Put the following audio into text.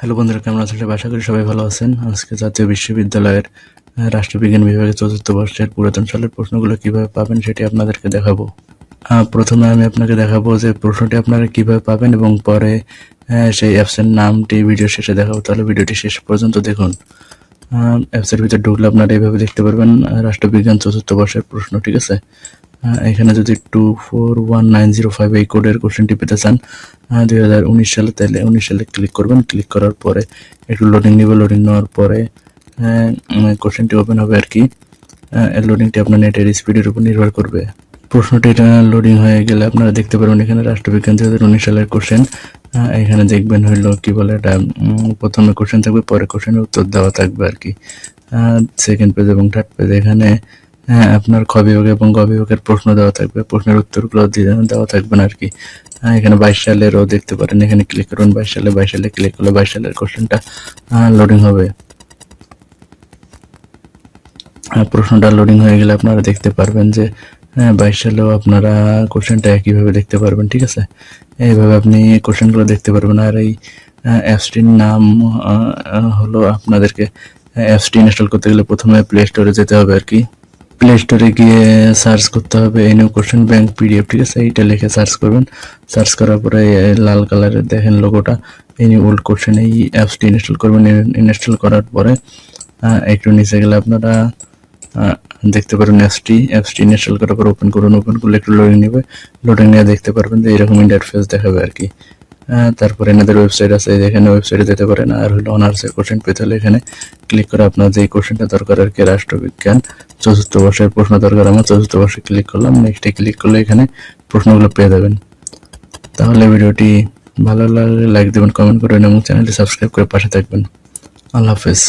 Hello বন্ধুরা, কেমন আছেন? আশা করি সবাই ভালো আছেন। আজকে জাতীয় বিশ্ববিদ্যালয়ের রাষ্ট্রবিজ্ঞান বিভাগের চতুর্থ বর্ষের পুরাতন সালের প্রশ্নগুলো কিভাবে পাবেন সেটি আপনাদেরকে দেখাবো। প্রথমে আমি আপনাকে দেখাবো যে প্রশ্নটি আপনারা কিভাবে পাবেন এবং পরে সেই অ্যাপসের নামটি ভিডিও শেষে দেখাবো। তাহলে ভিডিওটি শেষ পর্যন্ত দেখুন। অ্যাপসের ভিতরে ঢুকলে আপনারা এইভাবে দেখতে পারবেন রাষ্ট্রবিজ্ঞান চতুর্থ বর্ষের প্রশ্ন, ঠিক আছে? এখানে যদি 241905 এই কোডের কোশ্চেনটি পেতে চান 2019 সালে, তাহলে 19 সালে ক্লিক করবেন। ক্লিক করার পরে একটু লোডিং নেবে। লোডিং নেওয়ার পরে কোশ্চেনটি ওপেন হবে আর কি। এর লোডিংটি আপনার নেটের স্পিডের উপর নির্ভর করবে। প্রশ্নটি লোডিং হয়ে গেলে আপনারা দেখতে পারবেন এখানে রাষ্ট্রবিজ্ঞান 2019 সালের কোশ্চেন। এখানে দেখবেন হইলো কি বলে এটা, প্রথমে কোশ্চেন থাকবে, পরে কোশ্চেনের উত্তর দেওয়া থাকবে আর কি। সেকেন্ড পেজ এবং থার্ড পেজ এখানে আপনার খ বিভাগ এবং গ বিভাগের প্রশ্ন দেওয়া থাকবে, প্রশ্নের উত্তরগুলো দেওয়া থাকবে না আর কি। এখানে 22 সালেরও দেখতে পারেন। এখানে ক্লিক করুন 22 সালে ক্লিক করলে 22 সালের কোশ্চেনটা লোডিং হবে। প্রশ্নটা লোডিং হয়ে গেলে আপনারা দেখতে পারবেন যে 22 সালেও আপনারা কোশ্চেনটা একইভাবে দেখতে পারবেন, ঠিক আছে? এইভাবে আপনি কোশ্চেনগুলো দেখতে পারবেন। আর এই অ্যাপসটির নাম হলো, আপনাদেরকে অ্যাপসটি ইনস্টল করতে গেলে প্রথমে প্লে স্টোরে যেতে হবে আর কি। প্লে স্টোরে গিয়ে সার্চ করতে হবে এই নিউ কোশ্চেন ব্যাংক পিডিএফ, ঠিক আছে? এইটা লিখে সার্চ করবেন। সার্চ করার পরে লাল কালারের দেখেন লোগোটা, এই নিউ ওল্ড কোশ্চেন, এই অ্যাপসটি ইনস্টল করবেন। ইনস্টল করার পরে একটু নিচে গেলে আপনারা দেখতে পারেন অ্যাপসটি ইনস্টল করার পর ওপেন করুন। ওপেন করলে একটু লোডিং নেবে। লোডিং নিয়ে দেখতে পারবেন যে এরকম ইন্টারফেস দেখাবে আর কি। তারপরে এনাদের ওয়েবসাইট আছে, এখানে ওয়েবসাইটে যেতে পারেন। আর হলো অনার্সের কোশ্চেন পেতে হলে এখানে ক্লিক করে আপনার যে কোশ্চেনটা দরকার আর কি, রাষ্ট্রবিজ্ঞান চতুর্থ বর্ষের প্রশ্ন দরকার আমার, চতুর্থ বর্ষে ক্লিক করলাম। নেক্সটে ক্লিক করলে এখানে প্রশ্নগুলো পেয়ে যাবেন। তাহলে ভিডিওটি ভালো লাগলে লাইক দেবেন, কমেন্ট করবেন এবং চ্যানেলটি সাবস্ক্রাইব করে পাশে থাকবেন। আল্লাহ হাফেজ।